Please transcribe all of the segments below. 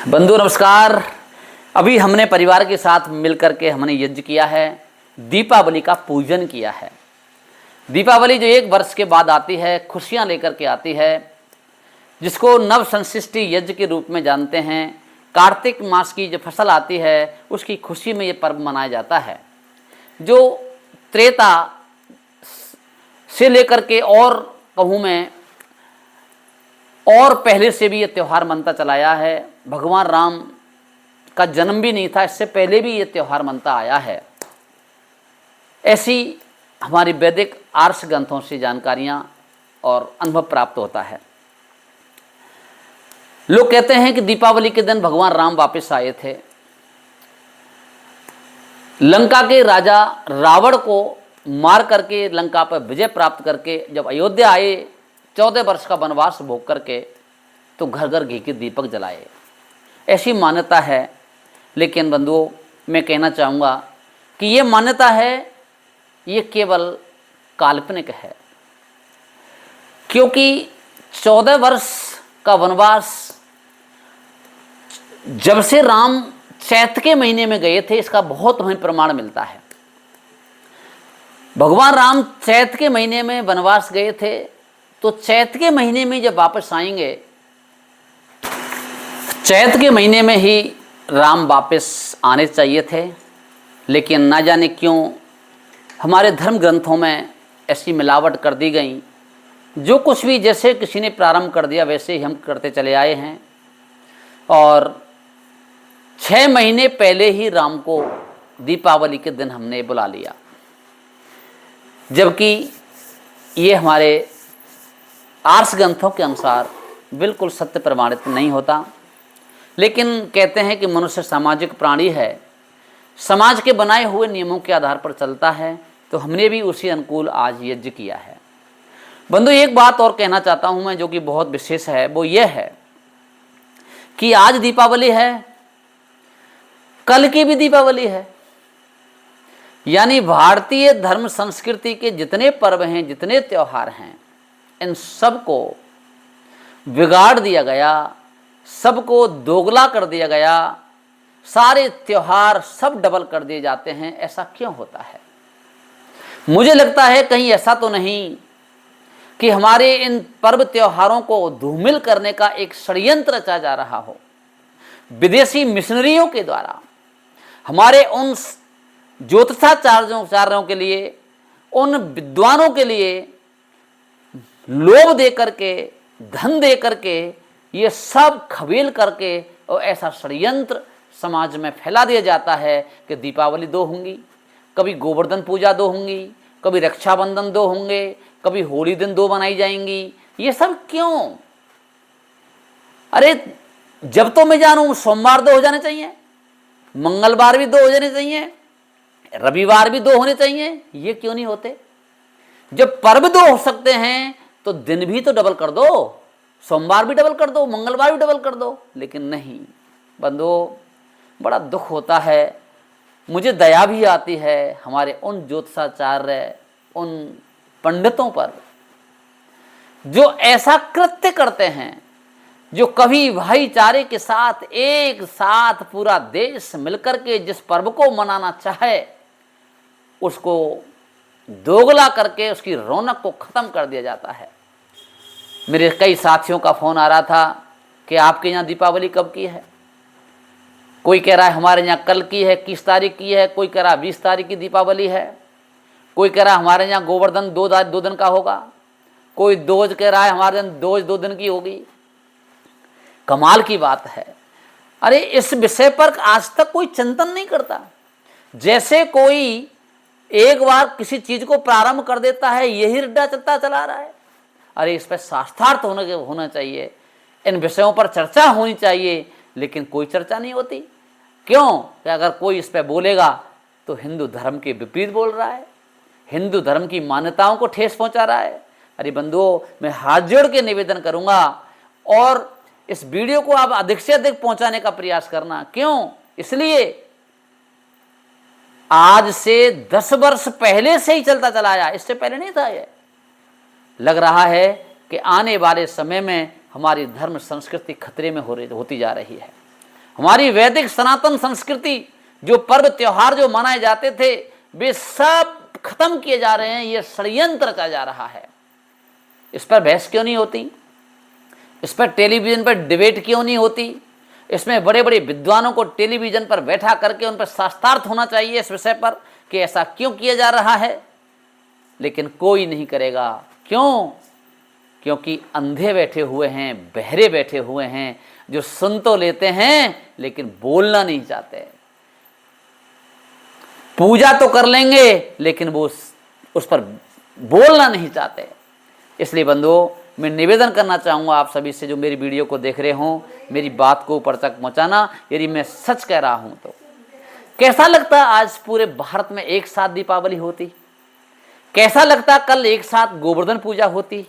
बंधु नमस्कार। अभी हमने परिवार के साथ मिलकर के हमने यज्ञ किया है, दीपावली का पूजन किया है। दीपावली जो एक वर्ष के बाद आती है, खुशियां लेकर के आती है, जिसको नव संशिष्टि यज्ञ के रूप में जानते हैं। कार्तिक मास की जो फसल आती है उसकी खुशी में ये पर्व मनाया जाता है, जो त्रेता से लेकर के और कहूँ मैं और पहले से भी ये त्यौहार मनता चला आया है। भगवान राम का जन्म भी नहीं था, इससे पहले भी ये त्यौहार मनता आया है। ऐसी हमारी वैदिक आर्ष ग्रंथों से जानकारियाँ और अनुभव प्राप्त होता है। लोग कहते हैं कि दीपावली के दिन भगवान राम वापस आए थे। लंका के राजा रावण को मार करके लंका पर विजय प्राप्त करके जब अयोध्या आए, 14 वर्ष का वनवास भोग करके, तो घर घर घी के दीपक जलाए, ऐसी मान्यता है। लेकिन बंधुओं, मैं कहना चाहूँगा कि ये मान्यता है, ये केवल काल्पनिक है, क्योंकि 14 वर्ष का वनवास जब से राम चैत के महीने में गए थे, इसका बहुत हमें प्रमाण मिलता है। भगवान राम चैत के महीने में वनवास गए थे, तो चैत के महीने में जब वापस आएंगे, चैत के महीने में ही राम वापस आने चाहिए थे। लेकिन ना जाने क्यों हमारे धर्म ग्रंथों में ऐसी मिलावट कर दी गई। जो कुछ भी जैसे किसी ने प्रारंभ कर दिया वैसे ही हम करते चले आए हैं, और 6 महीने पहले ही राम को दीपावली के दिन हमने बुला लिया, जबकि ये हमारे आर्ष ग्रंथों के अनुसार बिल्कुल सत्य प्रमाणित नहीं होता। लेकिन कहते हैं कि मनुष्य सामाजिक प्राणी है, समाज के बनाए हुए नियमों के आधार पर चलता है, तो हमने भी उसी अनुकूल आज यज्ञ किया है। बंधु, एक बात और कहना चाहता हूं मैं, जो कि बहुत विशेष है, वो ये है कि आज दीपावली है, कल की भी दीपावली है। यानी भारतीय धर्म संस्कृति के जितने पर्व हैं, जितने त्यौहार हैं, इन सब को बिगाड़ दिया गया, सबको दोगला कर दिया गया। सारे त्योहार सब डबल कर दिए जाते हैं। ऐसा क्यों होता है? मुझे लगता है कहीं ऐसा तो नहीं कि हमारे इन पर्व त्योहारों को धूमिल करने का एक षड्यंत्र रचा जा रहा हो, विदेशी मिशनरियों के द्वारा हमारे उन ज्योतिषाचार्यों के लिए, उन विद्वानों के लिए लोभ दे करके, धन दे करके, ये सब खबील करके और ऐसा षड्यंत्र समाज में फैला दिया जाता है कि दीपावली 2 होंगी, कभी गोवर्धन पूजा 2 होंगी, कभी रक्षाबंधन 2 होंगे, कभी होली दिन 2 बनाई जाएंगी। ये सब क्यों? अरे जब तो मैं जानूं सोमवार 2 हो जाने चाहिए, मंगलवार भी 2 हो जाने चाहिए, रविवार भी 2 होने चाहिए। ये क्यों नहीं होते? जब पर्व 2 हो सकते हैं तो दिन भी तो डबल कर दो, सोमवार भी डबल कर दो, मंगलवार भी डबल कर दो। लेकिन नहीं बंधुओं, बड़ा दुख होता है, मुझे दया भी आती है हमारे उन ज्योतिषाचार्य, उन पंडितों पर जो ऐसा कृत्य करते हैं, जो कभी भाईचारे के साथ एक साथ पूरा देश मिलकर के जिस पर्व को मनाना चाहे, उसको दोगला करके उसकी रौनक को ख़त्म कर दिया जाता है। मेरे कई साथियों का फ़ोन आ रहा था कि आपके यहाँ दीपावली कब की है। कोई कह रहा है हमारे यहाँ कल की है, 21 तारीख की है, कोई कह रहा 20 तारीख की दीपावली है, कोई कह रहा है हमारे यहाँ गोवर्धन 2 दिन का होगा, कोई दोज कह रहा है हमारे यहाँ दोज 2 दिन की होगी। कमाल की बात है। अरे इस विषय पर आज तक कोई चिंतन नहीं करता। जैसे कोई एक बार किसी चीज को प्रारंभ कर देता है, यही रड्डा चलता चला रहा है। अरे इस पर शास्त्रार्थ होना चाहिए, इन विषयों पर चर्चा होनी चाहिए, लेकिन कोई चर्चा नहीं होती। क्यों? कि अगर कोई इस पर बोलेगा तो हिंदू धर्म के विपरीत बोल रहा है, हिंदू धर्म की मान्यताओं को ठेस पहुंचा रहा है। अरे बंधुओं, मैं हाथ जोड़ के निवेदन करूंगा, और इस वीडियो को आप अधिक से अधिक पहुंचाने का प्रयास करना। क्यों? इसलिए आज से 10 वर्ष पहले से ही चलता चला आया, इससे पहले नहीं था। ये लग रहा है कि आने वाले समय में हमारी धर्म संस्कृति खतरे में होती जा रही है। हमारी वैदिक सनातन संस्कृति, जो पर्व त्योहार जो मनाए जाते थे, वे सब खत्म किए जा रहे हैं। ये षड्यंत्र रचा जा रहा है। इस पर बहस क्यों नहीं होती? इस पर टेलीविजन पर डिबेट क्यों नहीं होती? इसमें बड़े बड़े विद्वानों को टेलीविजन पर बैठा करके उन पर शास्त्रार्थ होना चाहिए इस विषय पर कि ऐसा क्यों किया जा रहा है, लेकिन कोई नहीं करेगा। क्यों? क्योंकि अंधे बैठे हुए हैं, बहरे बैठे हुए हैं, जो सुन तो लेते हैं लेकिन बोलना नहीं चाहते। पूजा तो कर लेंगे लेकिन वो उस पर बोलना नहीं चाहते। इसलिए बंधुओं, मैं निवेदन करना चाहूँगा आप सभी से, जो मेरी वीडियो को देख रहे हों, मेरी बात को ऊपर तक पहुँचाना। यदि मैं सच कह रहा हूँ तो कैसा लगता आज पूरे भारत में एक साथ दीपावली होती? कैसा लगता कल एक साथ गोवर्धन पूजा होती?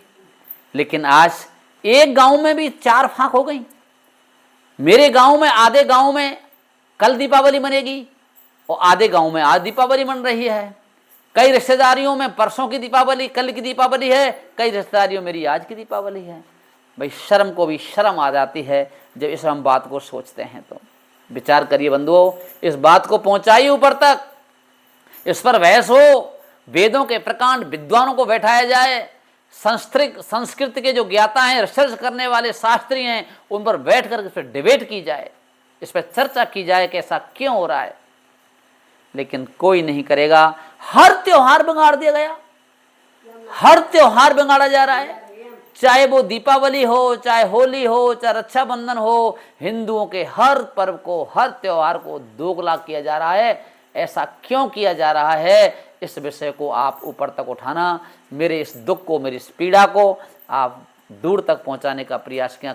लेकिन आज एक गांव में भी 4 फांक हो गई। मेरे गांव में, आधे गांव में कल दीपावली मनेगी और आधे गांव में आज दीपावली मन रही है। कई रिश्तेदारियों में परसों की दीपावली, कल की दीपावली है। कई रिश्तेदारियों मेरी आज की दीपावली है। भाई शर्म को भी शर्म आ जाती है जब इस हम बात को सोचते हैं। तो विचार करिए बंधुओं, इस बात को पहुंचाइए ऊपर तक, इस पर बहस हो, वेदों के प्रकांड विद्वानों को बैठाया जाए, संस्कृत के जो ज्ञाता हैं, रिसर्च करने वाले शास्त्री हैं, उन पर बैठ कर इस पर डिबेट की जाए, इस पर चर्चा की जाए कि ऐसा क्यों हो रहा है। लेकिन कोई नहीं करेगा। हर त्योहार बिगाड़ दिया गया, हर त्योहार बिगाड़ा जा रहा है, चाहे वो दीपावली हो, चाहे होली हो, चाहे रक्षाबंधन हो। हिंदुओं के हर पर्व को, हर त्योहार को दोगला किया जा रहा है। ऐसा क्यों किया जा रहा है? इस विषय को आप ऊपर तक उठाना, मेरे इस दुख को, मेरी इस पीड़ा को आप दूर तक पहुंचाने का प्रयास किया।